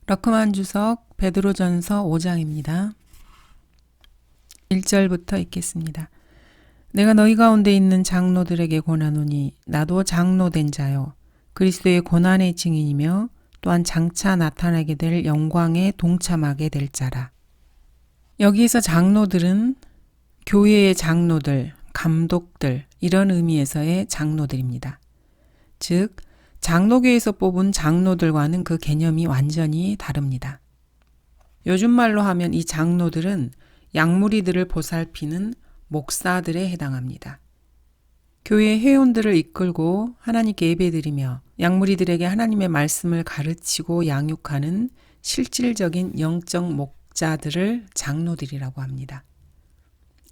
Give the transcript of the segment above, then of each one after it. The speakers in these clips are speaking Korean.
러크만 주석 베드로전서 5장입니다. 1절부터 읽겠습니다. 내가 너희 가운데 있는 장로들에게 권하노니 나도 장로된 자요 그리스도의 고난의 증인이며 또한 장차 나타나게 될 영광에 동참하게 될 자라. 여기에서 장로들은 교회의 장로들, 감독들 이런 의미에서의 장로들입니다. 즉 장로교에서 뽑은 장로들과는 그 개념이 완전히 다릅니다. 요즘 말로 하면 이 장로들은 양무리들을 보살피는 목사들에 해당합니다. 교회 회원들을 이끌고 하나님께 예배드리며 양무리들에게 하나님의 말씀을 가르치고 양육하는 실질적인 영적 목자들을 장로들이라고 합니다.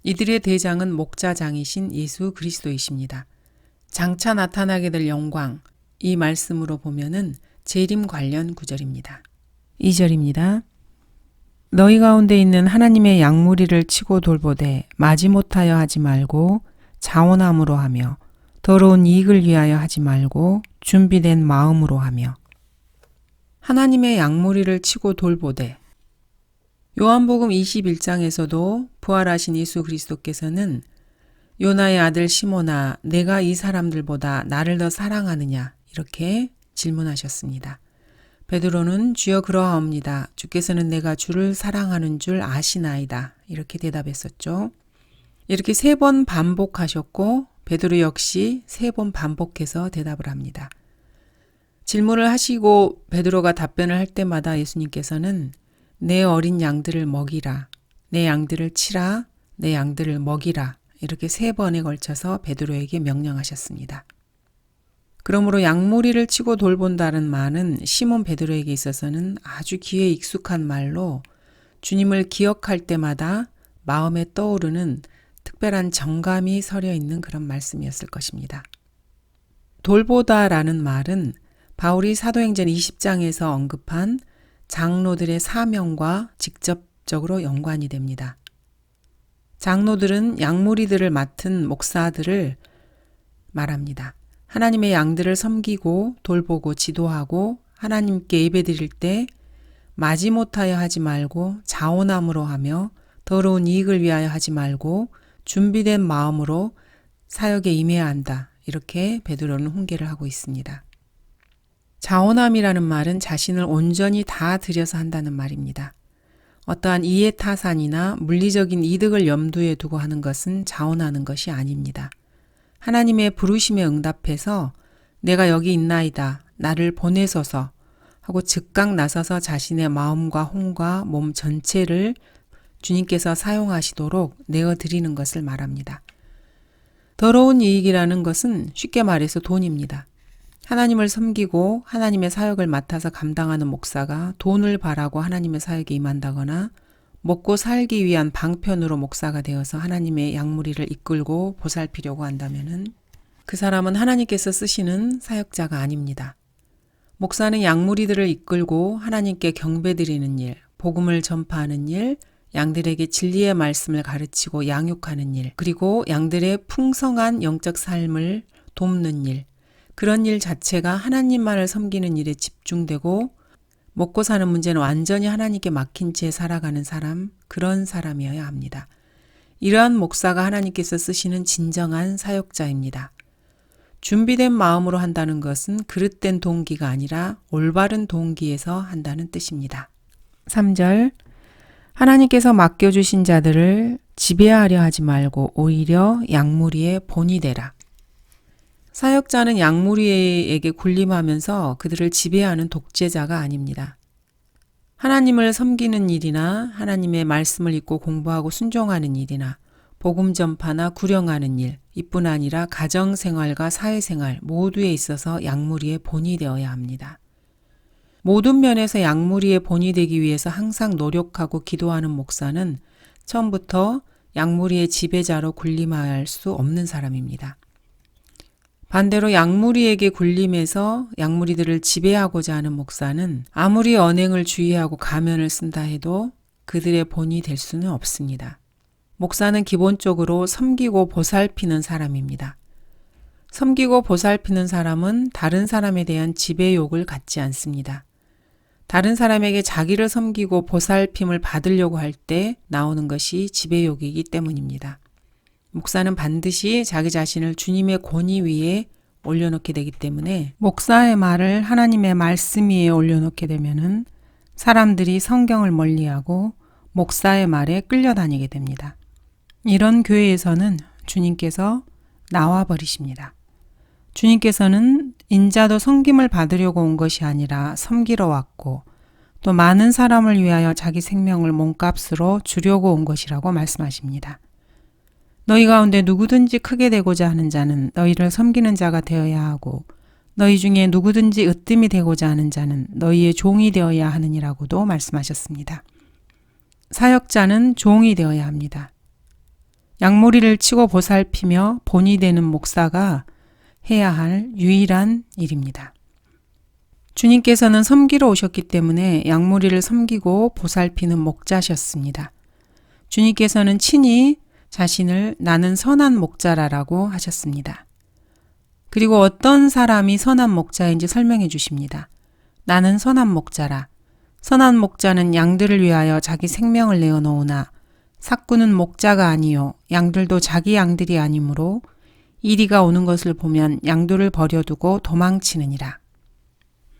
이들의 대장은 목자장이신 예수 그리스도이십니다. 장차 나타나게 될 영광, 이 말씀으로 보면은 재림 관련 구절입니다. 2절입니다. 너희 가운데 있는 하나님의 양무리를 치고 돌보되 마지못하여 하지 말고 자원함으로 하며 더러운 이익을 위하여 하지 말고 준비된 마음으로 하며. 하나님의 양무리를 치고 돌보되, 요한복음 21장에서도 부활하신 예수 그리스도께서는 요나의 아들 시몬아 내가 이 사람들보다 나를 더 사랑하느냐 이렇게 질문하셨습니다. 베드로는 주여 그러하옵니다. 주께서는 내가 주를 사랑하는 줄 아시나이다 이렇게 대답했었죠. 이렇게 3번 반복하셨고 베드로 역시 3번 반복해서 대답을 합니다. 질문을 하시고 베드로가 답변을 할 때마다 예수님께서는 내 어린 양들을 먹이라, 내 양들을 치라, 내 양들을 먹이라 이렇게 3번에 걸쳐서 베드로에게 명령하셨습니다. 그러므로 양무리를 치고 돌본다는 말은 시몬 베드로에게 있어서는 아주 귀에 익숙한 말로 주님을 기억할 때마다 마음에 떠오르는 특별한 정감이 서려 있는 그런 말씀이었을 것입니다. 돌보다라는 말은 바울이 사도행전 20장에서 언급한 장로들의 사명과 직접적으로 연관이 됩니다. 장로들은 양무리들을 맡은 목사들을 말합니다. 하나님의 양들을 섬기고 돌보고 지도하고 하나님께 예배드릴 때 마지못하여 하지 말고 자원함으로 하며 더러운 이익을 위하여 하지 말고 준비된 마음으로 사역에 임해야 한다. 이렇게 베드로는 훈계를 하고 있습니다. 자원함이라는 말은 자신을 온전히 다 들여서 한다는 말입니다. 어떠한 이해타산이나 물리적인 이득을 염두에 두고 하는 것은 자원하는 것이 아닙니다. 하나님의 부르심에 응답해서 내가 여기 있나이다. 나를 보내소서 하고 즉각 나서서 자신의 마음과 혼과 몸 전체를 주님께서 사용하시도록 내어드리는 것을 말합니다. 더러운 이익이라는 것은 쉽게 말해서 돈입니다. 하나님을 섬기고 하나님의 사역을 맡아서 감당하는 목사가 돈을 바라고 하나님의 사역에 임한다거나 먹고 살기 위한 방편으로 목사가 되어서 하나님의 양무리를 이끌고 보살피려고 한다면은 그 사람은 하나님께서 쓰시는 사역자가 아닙니다. 목사는 양무리들을 이끌고 하나님께 경배드리는 일, 복음을 전파하는 일, 양들에게 진리의 말씀을 가르치고 양육하는 일, 그리고 양들의 풍성한 영적 삶을 돕는 일, 그런 일 자체가 하나님만을 섬기는 일에 집중되고 먹고 사는 문제는 완전히 하나님께 막힌 채 살아가는 사람, 그런 사람이어야 합니다. 이러한 목사가 하나님께서 쓰시는 진정한 사역자입니다. 준비된 마음으로 한다는 것은 그릇된 동기가 아니라 올바른 동기에서 한다는 뜻입니다. 3절 하나님께서 맡겨주신 자들을 지배하려 하지 말고 오히려 양무리의 본이 되라. 사역자는 양무리에게 군림하면서 그들을 지배하는 독재자가 아닙니다. 하나님을 섬기는 일이나 하나님의 말씀을 읽고 공부하고 순종하는 일이나 복음 전파나 구령하는 일, 이뿐 아니라 가정생활과 사회생활 모두에 있어서 양무리의 본이 되어야 합니다. 모든 면에서 양무리의 본이 되기 위해서 항상 노력하고 기도하는 목사는 처음부터 양무리의 지배자로 군림할 수 없는 사람입니다. 반대로 양무리에게 군림해서 양무리들을 지배하고자 하는 목사는 아무리 언행을 주의하고 가면을 쓴다 해도 그들의 본이 될 수는 없습니다. 목사는 기본적으로 섬기고 보살피는 사람입니다. 섬기고 보살피는 사람은 다른 사람에 대한 지배욕을 갖지 않습니다. 다른 사람에게 자기를 섬기고 보살핌을 받으려고 할 때 나오는 것이 지배욕이기 때문입니다. 목사는 반드시 자기 자신을 주님의 권위 위에 올려놓게 되기 때문에 목사의 말을 하나님의 말씀 위에 올려놓게 되면은 사람들이 성경을 멀리하고 목사의 말에 끌려다니게 됩니다. 이런 교회에서는 주님께서 나와 버리십니다. 주님께서는 인자도 섬김을 받으려고 온 것이 아니라 섬기러 왔고 또 많은 사람을 위하여 자기 생명을 몸값으로 주려고 온 것이라고 말씀하십니다. 너희 가운데 누구든지 크게 되고자 하는 자는 너희를 섬기는 자가 되어야 하고 너희 중에 누구든지 으뜸이 되고자 하는 자는 너희의 종이 되어야 하느니라고도 말씀하셨습니다. 사역자는 종이 되어야 합니다. 양모리를 치고 보살피며 본이 되는 목사가 해야 할 유일한 일입니다. 주님께서는 섬기러 오셨기 때문에 양모리를 섬기고 보살피는 목자셨습니다. 주님께서는 친히 자신을 나는 선한 목자라라고 하셨습니다. 그리고 어떤 사람이 선한 목자인지 설명해 주십니다. 나는 선한 목자라. 선한 목자는 양들을 위하여 자기 생명을 내어놓으나 삭구는 목자가 아니요 양들도 자기 양들이 아니므로 이리가 오는 것을 보면 양들을 버려두고 도망치느니라.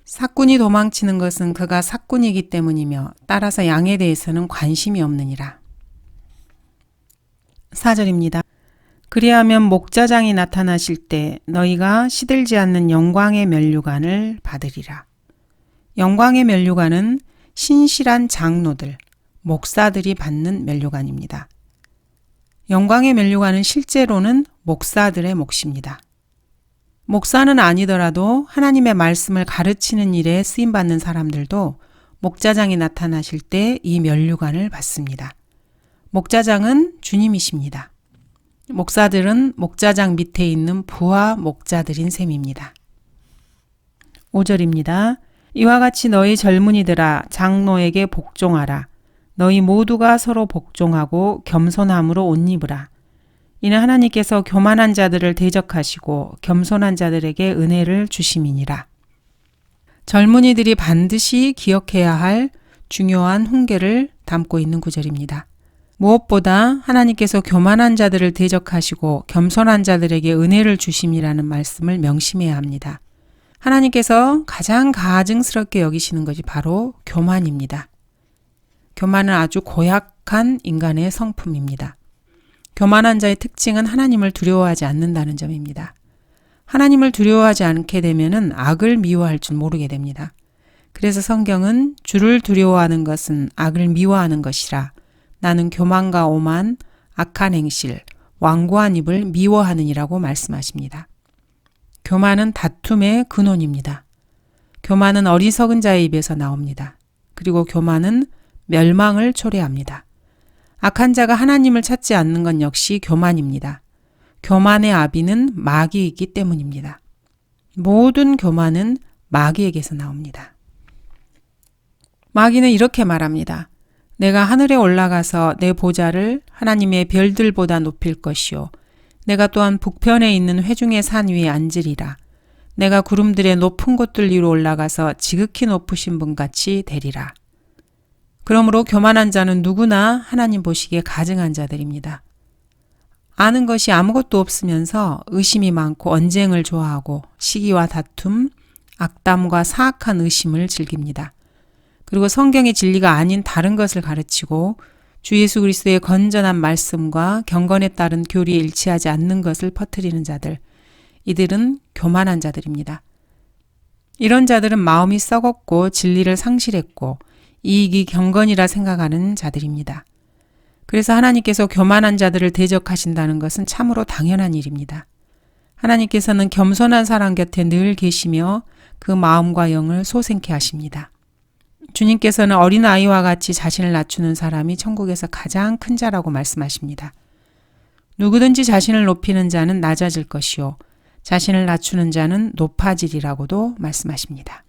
삭군이 도망치는 것은 그가 삭군이기 때문이며 따라서 양에 대해서는 관심이 없느니라. 4절입니다. 그리하면 목자장이 나타나실 때 너희가 시들지 않는 영광의 면류관을 받으리라. 영광의 면류관은 신실한 장로들, 목사들이 받는 면류관입니다. 영광의 면류관은 실제로는 목사들의 몫입니다. 목사는 아니더라도 하나님의 말씀을 가르치는 일에 쓰임받는 사람들도 목자장이 나타나실 때 이 면류관을 받습니다. 목자장은 주님이십니다. 목사들은 목자장 밑에 있는 부하 목자들인 셈입니다. 5절입니다. 이와 같이 너희 젊은이들아 장로에게 복종하라. 너희 모두가 서로 복종하고 겸손함으로 옷 입으라. 이는 하나님께서 교만한 자들을 대적하시고 겸손한 자들에게 은혜를 주심이니라. 젊은이들이 반드시 기억해야 할 중요한 훈계를 담고 있는 구절입니다. 무엇보다 하나님께서 교만한 자들을 대적하시고 겸손한 자들에게 은혜를 주심이라는 말씀을 명심해야 합니다. 하나님께서 가장 가증스럽게 여기시는 것이 바로 교만입니다. 교만은 아주 고약한 인간의 성품입니다. 교만한 자의 특징은 하나님을 두려워하지 않는다는 점입니다. 하나님을 두려워하지 않게 되면은 악을 미워할 줄 모르게 됩니다. 그래서 성경은 주를 두려워하는 것은 악을 미워하는 것이라 나는 교만과 오만, 악한 행실, 완고한 입을 미워하느니라고 말씀하십니다. 교만은 다툼의 근원입니다. 교만은 어리석은 자의 입에서 나옵니다. 그리고 교만은 멸망을 초래합니다. 악한 자가 하나님을 찾지 않는 건 역시 교만입니다. 교만의 아비는 마귀이기 때문입니다. 모든 교만은 마귀에게서 나옵니다. 마귀는 이렇게 말합니다. 내가 하늘에 올라가서 내 보좌를 하나님의 별들보다 높일 것이요. 내가 또한 북편에 있는 회중의 산 위에 앉으리라. 내가 구름들의 높은 곳들 위로 올라가서 지극히 높으신 분같이 되리라. 그러므로 교만한 자는 누구나 하나님 보시기에 가증한 자들입니다. 아는 것이 아무것도 없으면서 의심이 많고 언쟁을 좋아하고 시기와 다툼, 악담과 사악한 의심을 즐깁니다. 그리고 성경의 진리가 아닌 다른 것을 가르치고 주 예수 그리스도의 건전한 말씀과 경건에 따른 교리에 일치하지 않는 것을 퍼뜨리는 자들, 이들은 교만한 자들입니다. 이런 자들은 마음이 썩었고 진리를 상실했고 이익이 경건이라 생각하는 자들입니다. 그래서 하나님께서 교만한 자들을 대적하신다는 것은 참으로 당연한 일입니다. 하나님께서는 겸손한 사람 곁에 늘 계시며 그 마음과 영을 소생케 하십니다. 주님께서는 어린아이와 같이 자신을 낮추는 사람이 천국에서 가장 큰 자라고 말씀하십니다. 누구든지 자신을 높이는 자는 낮아질 것이요 자신을 낮추는 자는 높아지리라고도 말씀하십니다.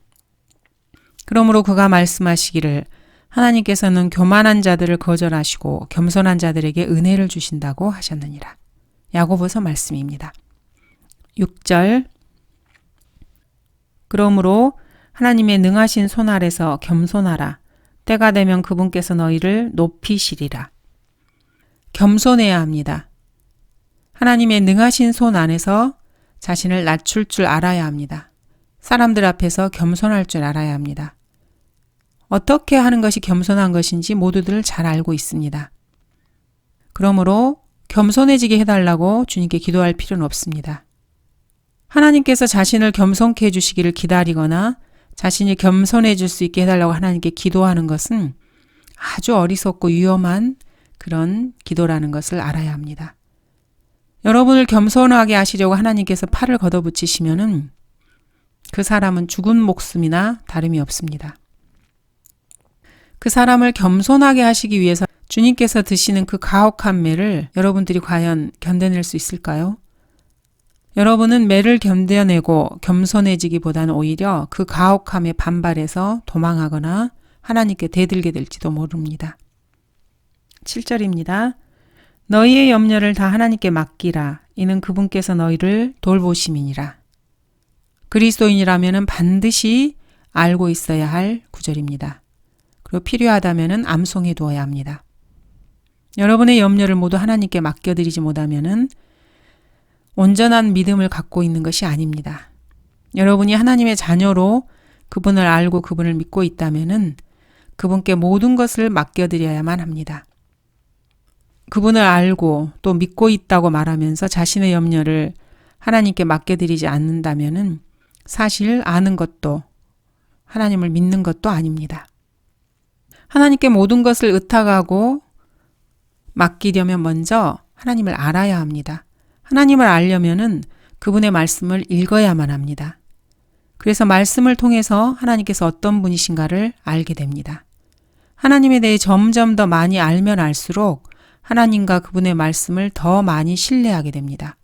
그러므로 그가 말씀하시기를 하나님께서는 교만한 자들을 거절하시고 겸손한 자들에게 은혜를 주신다고 하셨느니라. 야고보서 말씀입니다. 6절 그러므로 하나님의 능하신 손 아래서 겸손하라. 때가 되면 그분께서 너희를 높이시리라. 겸손해야 합니다. 하나님의 능하신 손 안에서 자신을 낮출 줄 알아야 합니다. 사람들 앞에서 겸손할 줄 알아야 합니다. 어떻게 하는 것이 겸손한 것인지 모두들 잘 알고 있습니다. 그러므로 겸손해지게 해달라고 주님께 기도할 필요는 없습니다. 하나님께서 자신을 겸손케 해주시기를 기다리거나 자신이 겸손해질 수 있게 해달라고 하나님께 기도하는 것은 아주 어리석고 위험한 그런 기도라는 것을 알아야 합니다. 여러분을 겸손하게 하시려고 하나님께서 팔을 걷어붙이시면은 그 사람은 죽은 목숨이나 다름이 없습니다. 그 사람을 겸손하게 하시기 위해서 주님께서 드시는 그 가혹한 매를 여러분들이 과연 견뎌낼 수 있을까요? 여러분은 매를 견뎌내고 겸손해지기보다는 오히려 그 가혹함에 반발해서 도망하거나 하나님께 대들게 될지도 모릅니다. 7절입니다. 너희의 염려를 다 하나님께 맡기라. 이는 그분께서 너희를 돌보심이니라. 그리스도인이라면 반드시 알고 있어야 할 구절입니다. 그리고 필요하다면 암송해 두어야 합니다. 여러분의 염려를 모두 하나님께 맡겨드리지 못하면 온전한 믿음을 갖고 있는 것이 아닙니다. 여러분이 하나님의 자녀로 그분을 알고 그분을 믿고 있다면 그분께 모든 것을 맡겨드려야만 합니다. 그분을 알고 또 믿고 있다고 말하면서 자신의 염려를 하나님께 맡겨드리지 않는다면 사실 아는 것도 하나님을 믿는 것도 아닙니다. 하나님께 모든 것을 의탁하고 맡기려면 먼저 하나님을 알아야 합니다. 하나님을 알려면은 그분의 말씀을 읽어야만 합니다. 그래서 말씀을 통해서 하나님께서 어떤 분이신가를 알게 됩니다. 하나님에 대해 점점 더 많이 알면 알수록 하나님과 그분의 말씀을 더 많이 신뢰하게 됩니다.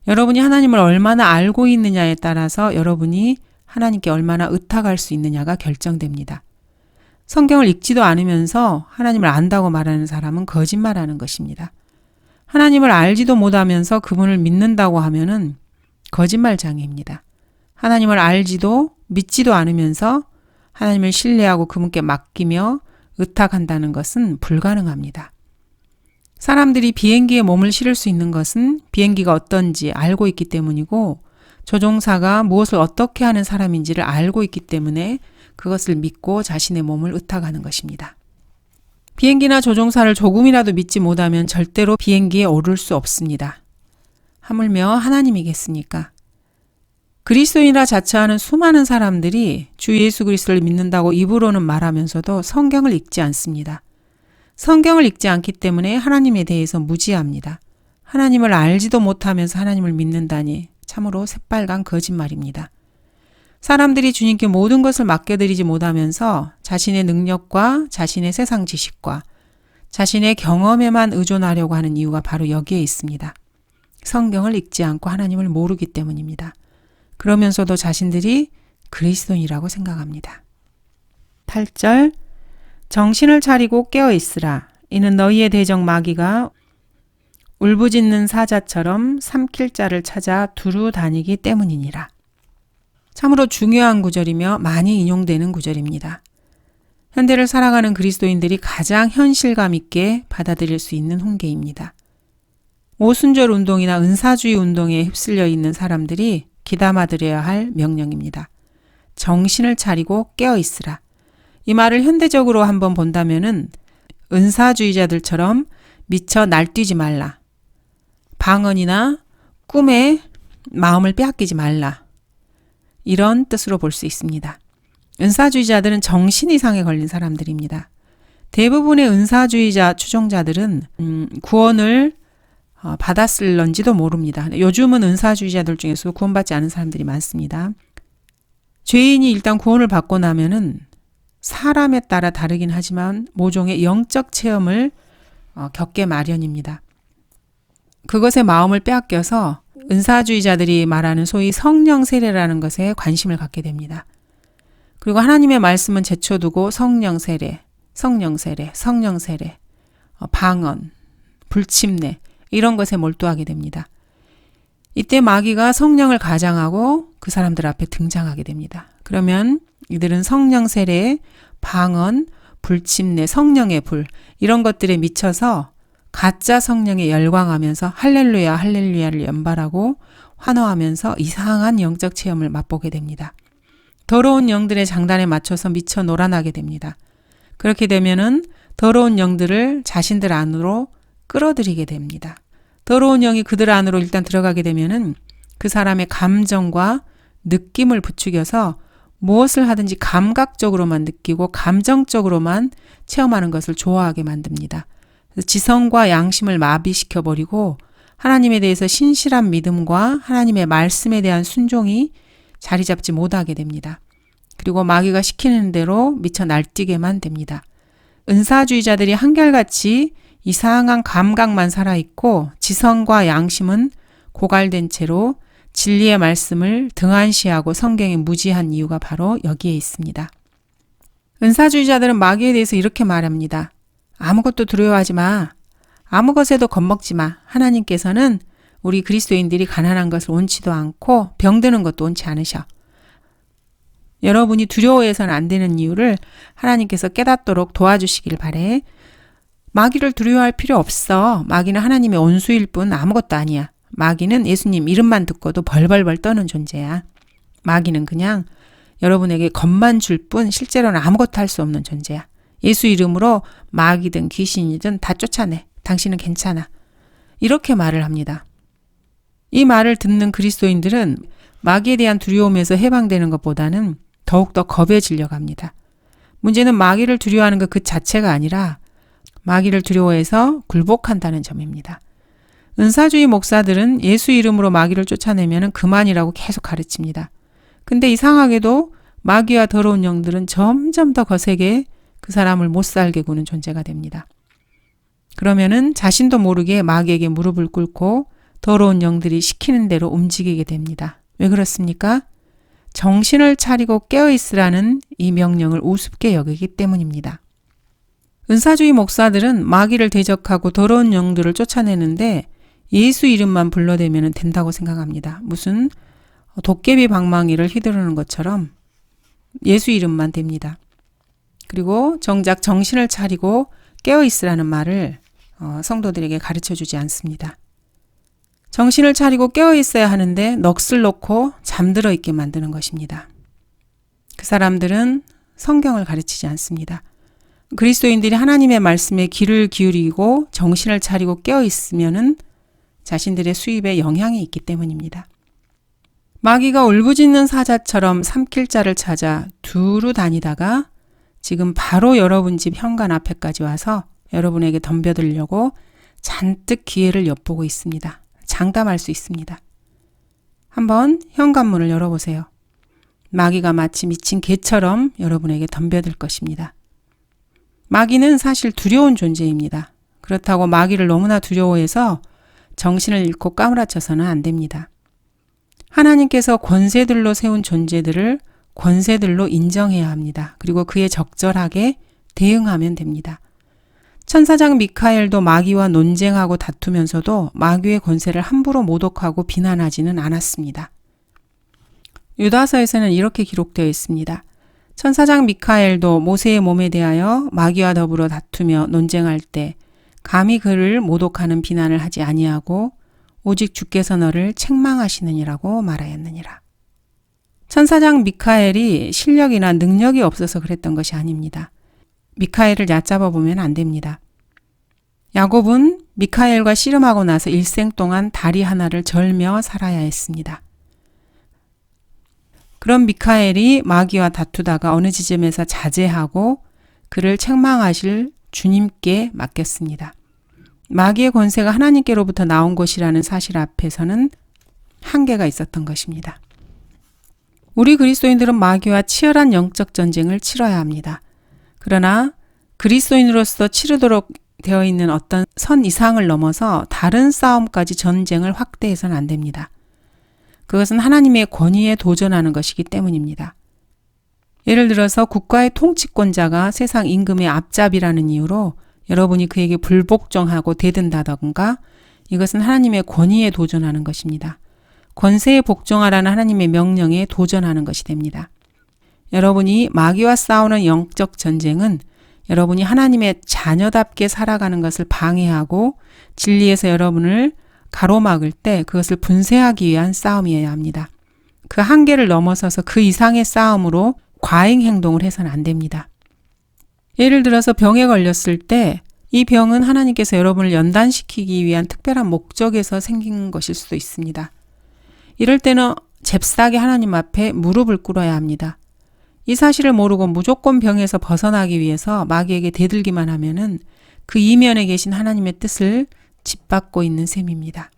여러분이 하나님을 얼마나 알고 있느냐에 따라서 여러분이 하나님께 얼마나 의탁할 수 있느냐가 결정됩니다. 성경을 읽지도 않으면서 하나님을 안다고 말하는 사람은 거짓말하는 것입니다. 하나님을 알지도 못하면서 그분을 믿는다고 하면은 거짓말장애입니다. 하나님을 알지도 믿지도 않으면서 하나님을 신뢰하고 그분께 맡기며 의탁한다는 것은 불가능합니다. 사람들이 비행기에 몸을 실을 수 있는 것은 비행기가 어떤지 알고 있기 때문이고 조종사가 무엇을 어떻게 하는 사람인지를 알고 있기 때문에 그것을 믿고 자신의 몸을 의탁하는 것입니다. 비행기나 조종사를 조금이라도 믿지 못하면 절대로 비행기에 오를 수 없습니다. 하물며 하나님이겠습니까? 그리스도인이라 자처하는 수많은 사람들이 주 예수 그리스도를 믿는다고 입으로는 말하면서도 성경을 읽지 않습니다. 성경을 읽지 않기 때문에 하나님에 대해서 무지합니다. 하나님을 알지도 못하면서 하나님을 믿는다니 참으로 새빨간 거짓말입니다. 사람들이 주님께 모든 것을 맡겨드리지 못하면서 자신의 능력과 자신의 세상 지식과 자신의 경험에만 의존하려고 하는 이유가 바로 여기에 있습니다. 성경을 읽지 않고 하나님을 모르기 때문입니다. 그러면서도 자신들이 그리스도인이라고 생각합니다. 8절 정신을 차리고 깨어 있으라. 이는 너희의 대적 마귀가 울부짖는 사자처럼 삼킬 자를 찾아 두루 다니기 때문이니라. 참으로 중요한 구절이며 많이 인용되는 구절입니다. 현대를 살아가는 그리스도인들이 가장 현실감 있게 받아들일 수 있는 훈계입니다. 오순절 운동이나 은사주의 운동에 휩쓸려 있는 사람들이 귀담아들여야 할 명령입니다. 정신을 차리고 깨어 있으라. 이 말을 현대적으로 한번 본다면은 은사주의자들처럼 미쳐 날뛰지 말라. 방언이나 꿈에 마음을 빼앗기지 말라. 이런 뜻으로 볼 수 있습니다. 은사주의자들은 정신 이상에 걸린 사람들입니다. 대부분의 은사주의자 추종자들은 구원을 받았을런지도 모릅니다. 요즘은 은사주의자들 중에서 구원받지 않은 사람들이 많습니다. 죄인이 일단 구원을 받고 나면은 사람에 따라 다르긴 하지만 모종의 영적 체험을 겪게 마련입니다. 그것에 마음을 빼앗겨서 은사주의자들이 말하는 소위 성령 세례라는 것에 관심을 갖게 됩니다. 그리고 하나님의 말씀은 제쳐두고 성령 세례, 방언, 불침례 이런 것에 몰두하게 됩니다. 이때 마귀가 성령을 가장하고 그 사람들 앞에 등장하게 됩니다. 그러면 이들은 성령 세례, 방언, 불침례, 성령의 불 이런 것들에 미쳐서 가짜 성령에 열광하면서 할렐루야 할렐루야를 연발하고 환호하면서 이상한 영적 체험을 맛보게 됩니다. 더러운 영들의 장단에 맞춰서 미쳐 놀아나게 됩니다. 그렇게 되면은 더러운 영들을 자신들 안으로 끌어들이게 됩니다. 더러운 영이 그들 안으로 일단 들어가게 되면은 그 사람의 감정과 느낌을 부추겨서 무엇을 하든지 감각적으로만 느끼고 감정적으로만 체험하는 것을 좋아하게 만듭니다. 그래서 지성과 양심을 마비시켜버리고 하나님에 대해서 신실한 믿음과 하나님의 말씀에 대한 순종이 자리 잡지 못하게 됩니다. 그리고 마귀가 시키는 대로 미쳐 날뛰게만 됩니다. 은사주의자들이 한결같이 이상한 감각만 살아있고 지성과 양심은 고갈된 채로 진리의 말씀을 등한시하고 성경에 무지한 이유가 바로 여기에 있습니다. 은사주의자들은 마귀에 대해서 이렇게 말합니다. 아무것도 두려워하지 마. 아무 것에도 겁먹지 마. 하나님께서는 우리 그리스도인들이 가난한 것을 원치도 않고 병드는 것도 원치 않으셔. 여러분이 두려워해서는 안 되는 이유를 하나님께서 깨닫도록 도와주시길 바래. 마귀를 두려워할 필요 없어. 마귀는 하나님의 원수일 뿐 아무것도 아니야. 마귀는 예수님 이름만 듣고도 벌벌벌 떠는 존재야. 마귀는 그냥 여러분에게 겁만 줄 뿐 실제로는 아무것도 할 수 없는 존재야. 예수 이름으로 마귀든 귀신이든 다 쫓아내. 당신은 괜찮아. 이렇게 말을 합니다. 이 말을 듣는 그리스도인들은 마귀에 대한 두려움에서 해방되는 것보다는 더욱더 겁에 질려갑니다. 문제는 마귀를 두려워하는 것 그 자체가 아니라 마귀를 두려워해서 굴복한다는 점입니다. 은사주의 목사들은 예수 이름으로 마귀를 쫓아내면 그만이라고 계속 가르칩니다. 근데 이상하게도 마귀와 더러운 영들은 점점 더 거세게 그 사람을 못 살게 구는 존재가 됩니다. 그러면은 자신도 모르게 마귀에게 무릎을 꿇고 더러운 영들이 시키는 대로 움직이게 됩니다. 왜 그렇습니까? 정신을 차리고 깨어있으라는 이 명령을 우습게 여기기 때문입니다. 은사주의 목사들은 마귀를 대적하고 더러운 영들을 쫓아내는데 예수 이름만 불러대면 된다고 생각합니다. 무슨 도깨비 방망이를 휘두르는 것처럼 예수 이름만 됩니다. 그리고 정작 정신을 차리고 깨어있으라는 말을 성도들에게 가르쳐주지 않습니다. 정신을 차리고 깨어있어야 하는데 넋을 놓고 잠들어 있게 만드는 것입니다. 그 사람들은 성경을 가르치지 않습니다. 그리스도인들이 하나님의 말씀에 귀를 기울이고 정신을 차리고 깨어있으면은 자신들의 수입에 영향이 있기 때문입니다. 마귀가 울부짖는 사자처럼 삼킬 자를 찾아 두루 다니다가 지금 바로 여러분 집 현관 앞에까지 와서 여러분에게 덤벼들려고 잔뜩 기회를 엿보고 있습니다. 장담할 수 있습니다. 한번 현관문을 열어보세요. 마귀가 마치 미친 개처럼 여러분에게 덤벼들 것입니다. 마귀는 사실 두려운 존재입니다. 그렇다고 마귀를 너무나 두려워해서 정신을 잃고 까무라쳐서는 안 됩니다. 하나님께서 권세들로 세운 존재들을 권세들로 인정해야 합니다. 그리고 그에 적절하게 대응하면 됩니다. 천사장 미카엘도 마귀와 논쟁하고 다투면서도 마귀의 권세를 함부로 모독하고 비난하지는 않았습니다. 유다서에서는 이렇게 기록되어 있습니다. 천사장 미카엘도 모세의 몸에 대하여 마귀와 더불어 다투며 논쟁할 때 감히 그를 모독하는 비난을 하지 아니하고 오직 주께서 너를 책망하시느니라고 말하였느니라. 천사장 미카엘이 실력이나 능력이 없어서 그랬던 것이 아닙니다. 미카엘을 얕잡아 보면 안 됩니다. 야곱은 미카엘과 씨름하고 나서 일생 동안 다리 하나를 절며 살아야 했습니다. 그런 미카엘이 마귀와 다투다가 어느 지점에서 자제하고 그를 책망하실 주님께 맡겼습니다. 마귀의 권세가 하나님께로부터 나온 것이라는 사실 앞에서는 한계가 있었던 것입니다. 우리 그리스도인들은 마귀와 치열한 영적 전쟁을 치러야 합니다. 그러나 그리스도인으로서 치르도록 되어 있는 어떤 선 이상을 넘어서 다른 싸움까지 전쟁을 확대해서는 안 됩니다. 그것은 하나님의 권위에 도전하는 것이기 때문입니다. 예를 들어서 국가의 통치권자가 세상 임금의 앞잡이라는 이유로 여러분이 그에게 불복종하고 대든다던가 이것은 하나님의 권위에 도전하는 것입니다. 권세에 복종하라는 하나님의 명령에 도전하는 것이 됩니다. 여러분이 마귀와 싸우는 영적 전쟁은 여러분이 하나님의 자녀답게 살아가는 것을 방해하고 진리에서 여러분을 가로막을 때 그것을 분쇄하기 위한 싸움이어야 합니다. 그 한계를 넘어서서 그 이상의 싸움으로 과잉 행동을 해서는 안 됩니다. 예를 들어서 병에 걸렸을 때 이 병은 하나님께서 여러분을 연단시키기 위한 특별한 목적에서 생긴 것일 수도 있습니다. 이럴 때는 잽싸게 하나님 앞에 무릎을 꿇어야 합니다. 이 사실을 모르고 무조건 병에서 벗어나기 위해서 마귀에게 대들기만 하면은 그 이면에 계신 하나님의 뜻을 짓밟고 있는 셈입니다.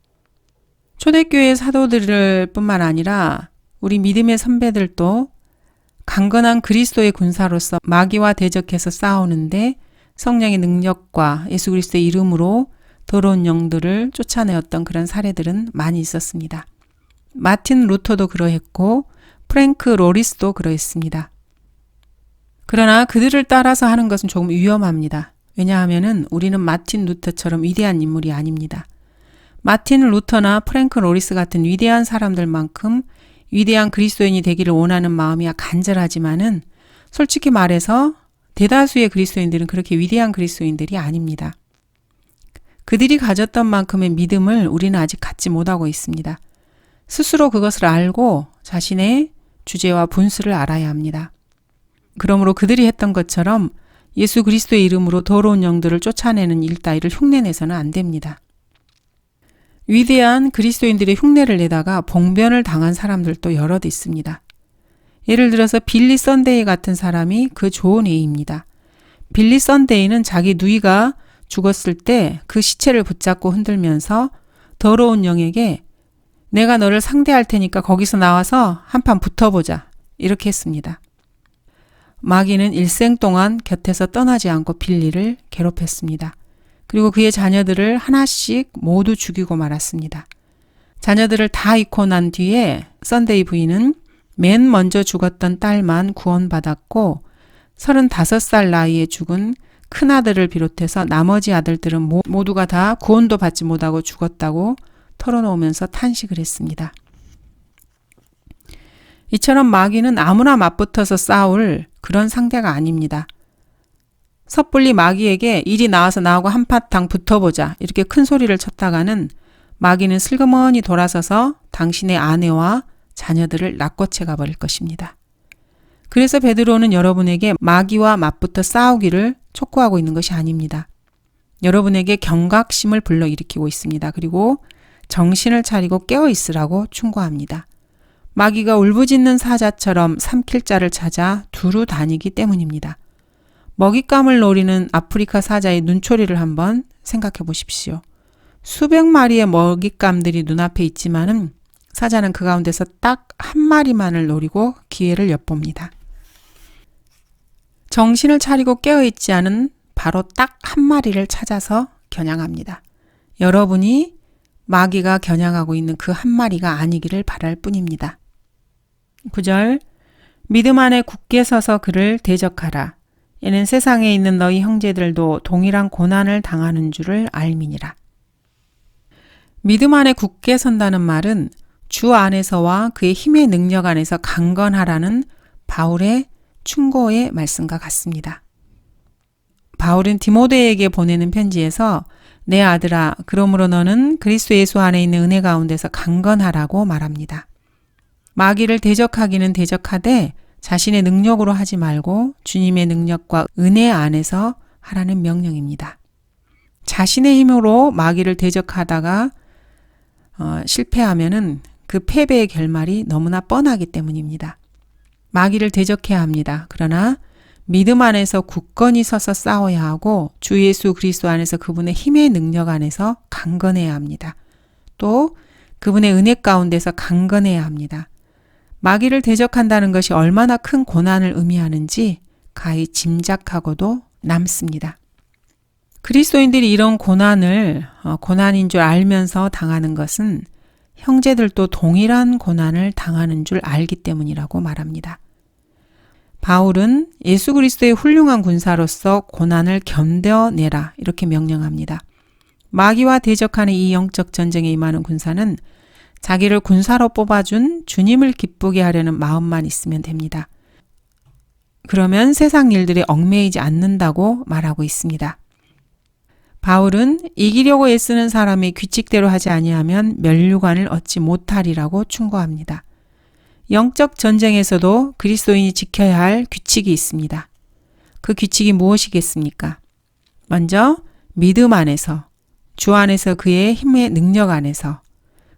초대교회 사도들 뿐만 아니라 우리 믿음의 선배들도 강건한 그리스도의 군사로서 마귀와 대적해서 싸우는데 성령의 능력과 예수 그리스도의 이름으로 더러운 영들을 쫓아내었던 그런 사례들은 많이 있었습니다. 마틴 루터도 그러했고 프랭크 로리스도 그러했습니다. 그러나 그들을 따라서 하는 것은 조금 위험합니다. 왜냐하면 우리는 마틴 루터처럼 위대한 인물이 아닙니다. 마틴 루터나 프랭크 로리스 같은 위대한 사람들만큼 위대한 그리스도인이 되기를 원하는 마음이 간절하지만은 솔직히 말해서 대다수의 그리스도인들은 그렇게 위대한 그리스도인들이 아닙니다. 그들이 가졌던 만큼의 믿음을 우리는 아직 갖지 못하고 있습니다. 스스로 그것을 알고 자신의 주제와 분수를 알아야 합니다. 그러므로 그들이 했던 것처럼 예수 그리스도의 이름으로 더러운 영들을 쫓아내는 일 따위를 흉내내서는 안 됩니다. 위대한 그리스도인들의 흉내를 내다가 봉변을 당한 사람들도 여럿 있습니다. 예를 들어서 빌리 썬데이 같은 사람이 그 좋은 예입니다. 빌리 썬데이는 자기 누이가 죽었을 때 그 시체를 붙잡고 흔들면서 더러운 영에게 내가 너를 상대할 테니까 거기서 나와서 한판 붙어보자 이렇게 했습니다. 마귀는 일생 동안 곁에서 떠나지 않고 빌리를 괴롭혔습니다. 그리고 그의 자녀들을 하나씩 모두 죽이고 말았습니다. 자녀들을 다 잃고 난 뒤에 썬데이 부인은 맨 먼저 죽었던 딸만 구원받았고 35살 나이에 죽은 큰아들을 비롯해서 나머지 아들들은 모두가 다 구원도 받지 못하고 죽었다고 털어놓으면서 탄식을 했습니다. 이처럼 마귀는 아무나 맞붙어서 싸울 그런 상대가 아닙니다. 섣불리 마귀에게 이리 나와서 나하고 한바탕 붙어보자 이렇게 큰 소리를 쳤다가는 마귀는 슬그머니 돌아서서 당신의 아내와 자녀들을 낚고채 가버릴 것입니다. 그래서 베드로는 여러분에게 마귀와 맞붙어 싸우기를 촉구하고 있는 것이 아닙니다. 여러분에게 경각심을 불러일으키고 있습니다. 그리고 정신을 차리고 깨어있으라고 충고합니다. 마귀가 울부짖는 사자처럼 삼킬 자를 찾아 두루 다니기 때문입니다. 먹잇감을 노리는 아프리카 사자의 눈초리를 한번 생각해 보십시오. 수백 마리의 먹잇감들이 눈앞에 있지만은 사자는 그 가운데서 딱 한 마리만을 노리고 기회를 엿봅니다. 정신을 차리고 깨어있지 않은 바로 딱 한 마리를 찾아서 겨냥합니다. 여러분이 마귀가 겨냥하고 있는 그 한 마리가 아니기를 바랄 뿐입니다. 9절 믿음 안에 굳게 서서 그를 대적하라. 이는 세상에 있는 너희 형제들도 동일한 고난을 당하는 줄을 알미니라. 믿음 안에 굳게 선다는 말은 주 안에서와 그의 힘의 능력 안에서 강건하라는 바울의 충고의 말씀과 같습니다. 바울은 디모데에게 보내는 편지에서 내 아들아, 그러므로 너는 그리스도 예수 안에 있는 은혜 가운데서 강건하라고 말합니다. 마귀를 대적하기는 대적하되 자신의 능력으로 하지 말고 주님의 능력과 은혜 안에서 하라는 명령입니다. 자신의 힘으로 마귀를 대적하다가 실패하면은 그 패배의 결말이 너무나 뻔하기 때문입니다. 마귀를 대적해야 합니다. 그러나 믿음 안에서 굳건히 서서 싸워야 하고 주 예수 그리스도 안에서 그분의 힘의 능력 안에서 강건해야 합니다. 또 그분의 은혜 가운데서 강건해야 합니다. 마귀를 대적한다는 것이 얼마나 큰 고난을 의미하는지 가히 짐작하고도 남습니다. 그리스도인들이 이런 고난을 고난인 줄 알면서 당하는 것은 형제들도 동일한 고난을 당하는 줄 알기 때문이라고 말합니다. 바울은 예수 그리스도의 훌륭한 군사로서 고난을 견뎌내라 이렇게 명령합니다. 마귀와 대적하는 이 영적 전쟁에 임하는 군사는 자기를 군사로 뽑아준 주님을 기쁘게 하려는 마음만 있으면 됩니다. 그러면 세상 일들에 얽매이지 않는다고 말하고 있습니다. 바울은 이기려고 애쓰는 사람이 규칙대로 하지 아니하면 면류관을 얻지 못하리라고 충고합니다. 영적 전쟁에서도 그리스도인이 지켜야 할 규칙이 있습니다. 그 규칙이 무엇이겠습니까? 먼저 믿음 안에서, 주 안에서 그의 힘의 능력 안에서,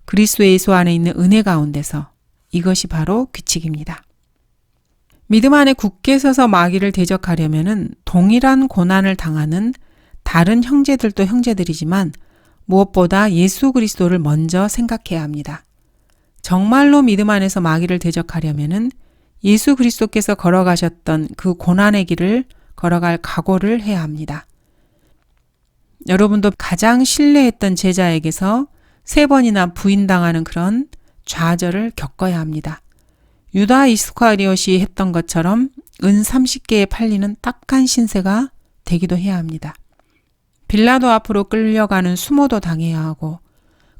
그리스도 예수 안에 있는 은혜 가운데서, 이것이 바로 규칙입니다. 믿음 안에 굳게 서서 마귀를 대적하려면 동일한 고난을 당하는 다른 형제들도 형제들이지만 무엇보다 예수 그리스도를 먼저 생각해야 합니다. 정말로 믿음 안에서 마귀를 대적하려면 예수 그리스도께서 걸어가셨던 그 고난의 길을 걸어갈 각오를 해야 합니다. 여러분도 가장 신뢰했던 제자에게서 3번이나 부인당하는 그런 좌절을 겪어야 합니다. 유다 이스카리ot이 했던 것처럼 은 30개에 팔리는 딱한 신세가 되기도 해야 합니다. 빌라도 앞으로 끌려가는 수모도 당해야 하고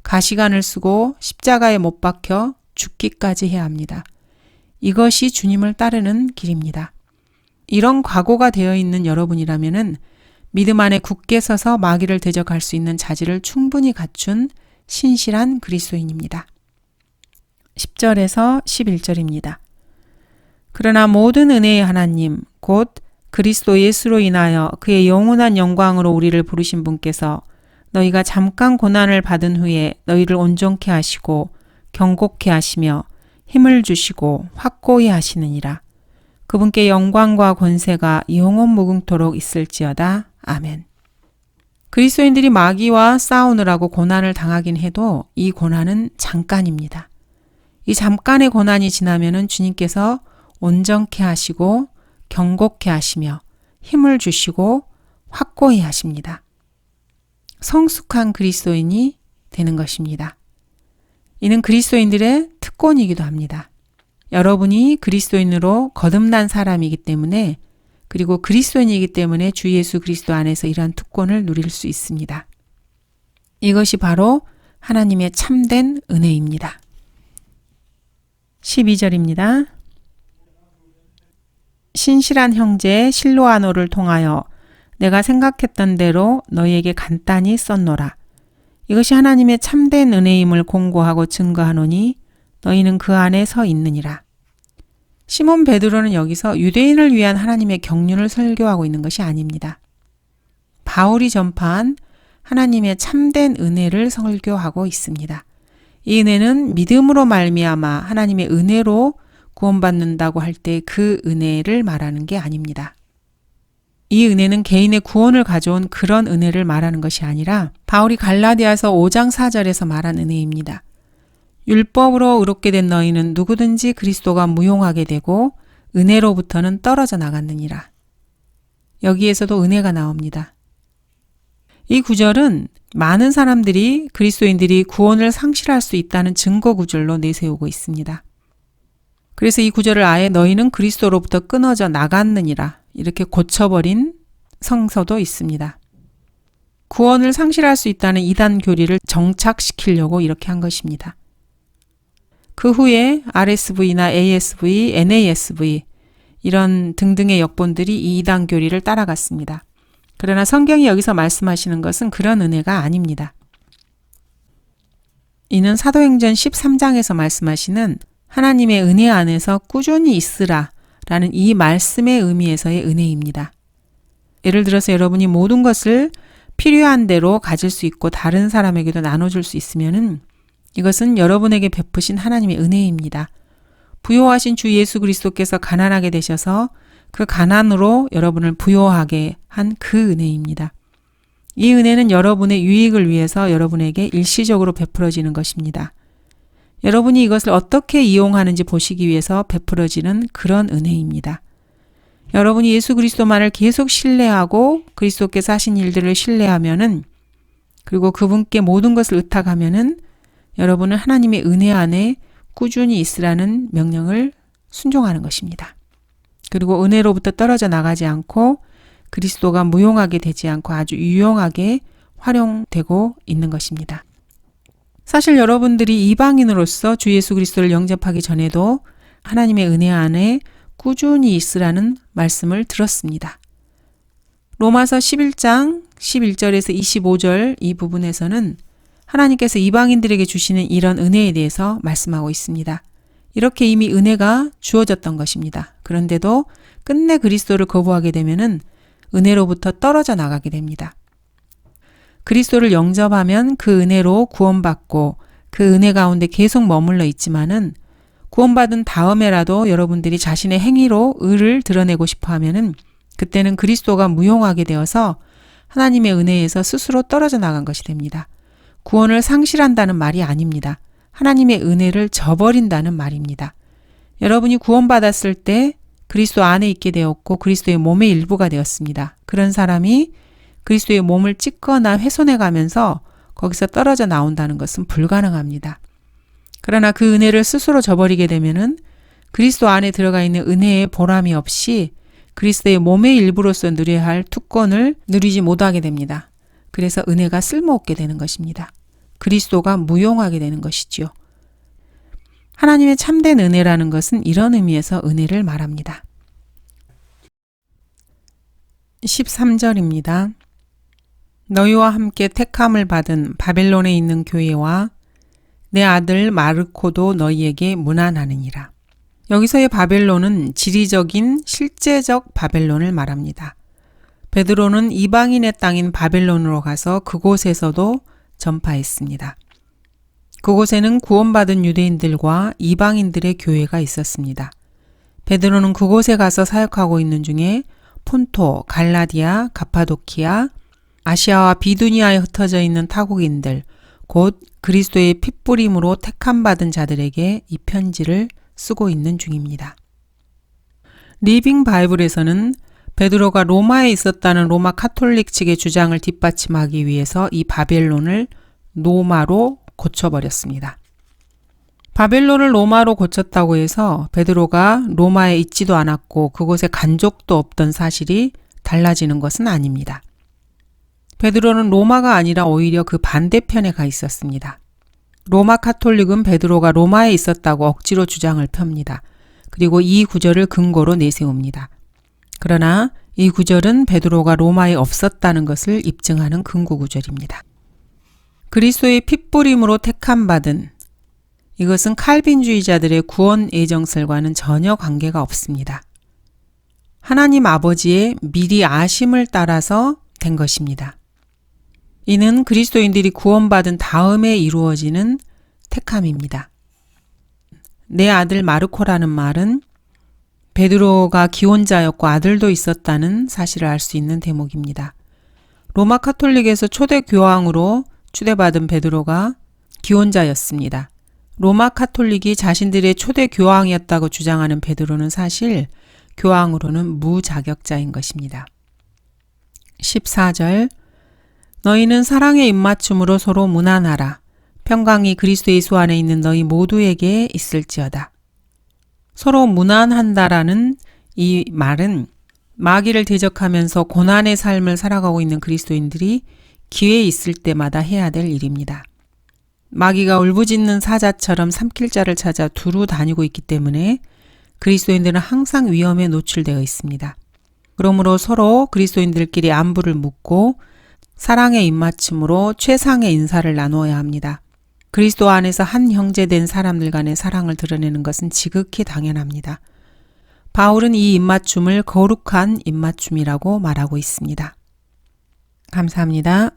가시관을 쓰고 십자가에 못 박혀 죽기까지 해야 합니다. 이것이 주님을 따르는 길입니다. 이런 각오가 되어 있는 여러분이라면 믿음 안에 굳게 서서 마귀를 대적할 수 있는 자질을 충분히 갖춘 신실한 그리스도인입니다. 10절에서 11절입니다. 그러나 모든 은혜의 하나님 곧 그리스도 예수로 인하여 그의 영원한 영광으로 우리를 부르신 분께서 너희가 잠깐 고난을 받은 후에 너희를 온전케 하시고 경고케 하시며 힘을 주시고 확고히 하시느니라. 그분께 영광과 권세가 영원 무궁토록 있을지어다. 아멘. 그리스도인들이 마귀와 싸우느라고 고난을 당하긴 해도 이 고난은 잠깐입니다. 이 잠깐의 고난이 지나면은 주님께서 온전케 하시고 경고케 하시며 힘을 주시고 확고히 하십니다. 성숙한 그리스도인이 되는 것입니다. 이는 그리스도인들의 특권이기도 합니다. 여러분이 그리스도인으로 거듭난 사람이기 때문에 그리고 그리스도인이기 때문에 주 예수 그리스도 안에서 이러한 특권을 누릴 수 있습니다. 이것이 바로 하나님의 참된 은혜입니다. 12절입니다. 신실한 형제 실로아노를 통하여 내가 생각했던 대로 너희에게 간단히 썼노라. 이것이 하나님의 참된 은혜임을 공고하고 증거하노니 너희는 그 안에 서 있느니라. 시몬 베드로는 여기서 유대인을 위한 하나님의 경륜을 설교하고 있는 것이 아닙니다. 바울이 전파한 하나님의 참된 은혜를 설교하고 있습니다. 이 은혜는 믿음으로 말미암아 하나님의 은혜로 구원받는다고 할 때 그 은혜를 말하는 게 아닙니다. 이 은혜는 개인의 구원을 가져온 그런 은혜를 말하는 것이 아니라 바울이 갈라디아서 5장 4절에서 말한 은혜입니다. 율법으로 의롭게 된 너희는 누구든지 그리스도가 무용하게 되고 은혜로부터는 떨어져 나갔느니라. 여기에서도 은혜가 나옵니다. 이 구절은 많은 사람들이 그리스도인들이 구원을 상실할 수 있다는 증거 구절로 내세우고 있습니다. 그래서 이 구절을 아예 너희는 그리스도로부터 끊어져 나갔느니라 이렇게 고쳐버린 성서도 있습니다. 구원을 상실할 수 있다는 이단 교리를 정착시키려고 이렇게 한 것입니다. 그 후에 RSV나 ASV, NASV 이런 등등의 역본들이 이 이단 교리를 따라갔습니다. 그러나 성경이 여기서 말씀하시는 것은 그런 은혜가 아닙니다. 이는 사도행전 13장에서 말씀하시는 하나님의 은혜 안에서 꾸준히 있으라 라는 이 말씀의 의미에서의 은혜입니다. 예를 들어서 여러분이 모든 것을 필요한 대로 가질 수 있고 다른 사람에게도 나눠줄 수 있으면은 이것은 여러분에게 베푸신 하나님의 은혜입니다. 부요하신 주 예수 그리스도께서 가난하게 되셔서 그 가난으로 여러분을 부요하게 한 그 은혜입니다. 이 은혜는 여러분의 유익을 위해서 여러분에게 일시적으로 베풀어지는 것입니다. 여러분이 이것을 어떻게 이용하는지 보시기 위해서 베풀어지는 그런 은혜입니다. 여러분이 예수 그리스도만을 계속 신뢰하고 그리스도께서 하신 일들을 신뢰하면은 그리고 그분께 모든 것을 의탁하면은 여러분은 하나님의 은혜 안에 꾸준히 있으라는 명령을 순종하는 것입니다. 그리고 은혜로부터 떨어져 나가지 않고 그리스도가 무용하게 되지 않고 아주 유용하게 활용되고 있는 것입니다. 사실 여러분들이 이방인으로서 주 예수 그리스도를 영접하기 전에도 하나님의 은혜 안에 꾸준히 있으라는 말씀을 들었습니다. 로마서 11장 11절에서 25절 이 부분에서는 하나님께서 이방인들에게 주시는 이런 은혜에 대해서 말씀하고 있습니다. 이렇게 이미 은혜가 주어졌던 것입니다. 그런데도 끝내 그리스도를 거부하게 되면은 은혜로부터 떨어져 나가게 됩니다. 그리스도를 영접하면 그 은혜로 구원받고 그 은혜 가운데 계속 머물러 있지만은 구원받은 다음에라도 여러분들이 자신의 행위로 의를 드러내고 싶어 하면은 그때는 그리스도가 무용하게 되어서 하나님의 은혜에서 스스로 떨어져 나간 것이 됩니다. 구원을 상실한다는 말이 아닙니다. 하나님의 은혜를 저버린다는 말입니다. 여러분이 구원받았을 때 그리스도 안에 있게 되었고 그리스도의 몸의 일부가 되었습니다. 그런 사람이 그리스도의 몸을 찢거나 훼손해 가면서 거기서 떨어져 나온다는 것은 불가능합니다. 그러나 그 은혜를 스스로 저버리게 되면은 그리스도 안에 들어가 있는 은혜의 보람이 없이 그리스도의 몸의 일부로서 누려야 할 특권을 누리지 못하게 됩니다. 그래서 은혜가 쓸모없게 되는 것입니다. 그리스도가 무용하게 되는 것이지요. 하나님의 참된 은혜라는 것은 이런 의미에서 은혜를 말합니다. 13절입니다. 너희와 함께 택함을 받은 바벨론에 있는 교회와 내 아들 마르코도 너희에게 문안하느니라. 여기서의 바벨론은 지리적인 실제적 바벨론을 말합니다. 베드로는 이방인의 땅인 바벨론으로 가서 그곳에서도 전파했습니다. 그곳에는 구원받은 유대인들과 이방인들의 교회가 있었습니다. 베드로는 그곳에 가서 사역하고 있는 중에 폰토, 갈라디아, 가파도키아, 아시아와 비두니아에 흩어져 있는 타국인들, 곧 그리스도의 핏부림으로 택함받은 자들에게 이 편지를 쓰고 있는 중입니다. 리빙 바이블에서는 베드로가 로마에 있었다는 로마 카톨릭 측의 주장을 뒷받침하기 위해서 이 바벨론을 노마로 고쳐버렸습니다. 바벨론을 로마로 고쳤다고 해서 베드로가 로마에 있지도 않았고 그곳에 간 적도 없던 사실이 달라지는 것은 아닙니다. 베드로는 로마가 아니라 오히려 그 반대편에 가 있었습니다. 로마 카톨릭은 베드로가 로마에 있었다고 억지로 주장을 펴니다. 그리고 이 구절을 근거로 내세웁니다. 그러나 이 구절은 베드로가 로마에 없었다는 것을 입증하는 근거 구절입니다. 그리스도의 핏부림으로 택함받은 이것은 칼빈주의자들의 구원 애정설과는 전혀 관계가 없습니다. 하나님 아버지의 미리 아심을 따라서 된 것입니다. 이는 그리스도인들이 구원받은 다음에 이루어지는 택함입니다. 내 아들 마르코라는 말은 베드로가 기혼자였고 아들도 있었다는 사실을 알 수 있는 대목입니다. 로마 카톨릭에서 초대 교황으로 추대받은 베드로가 기혼자였습니다. 로마 카톨릭이 자신들의 초대 교황이었다고 주장하는 베드로는 사실 교황으로는 무자격자인 것입니다. 14절 너희는 사랑의 입맞춤으로 서로 문안하라. 평강이 그리스도 예수 안에 있는 너희 모두에게 있을지어다. 서로 문안한다라는 이 말은 마귀를 대적하면서 고난의 삶을 살아가고 있는 그리스도인들이 기회 있을 때마다 해야 될 일입니다. 마귀가 울부짖는 사자처럼 삼킬자를 찾아 두루 다니고 있기 때문에 그리스도인들은 항상 위험에 노출되어 있습니다. 그러므로 서로 그리스도인들끼리 안부를 묻고 사랑의 입맞춤으로 최상의 인사를 나누어야 합니다. 그리스도 안에서 한 형제된 사람들 간의 사랑을 드러내는 것은 지극히 당연합니다. 바울은 이 입맞춤을 거룩한 입맞춤이라고 말하고 있습니다. 감사합니다.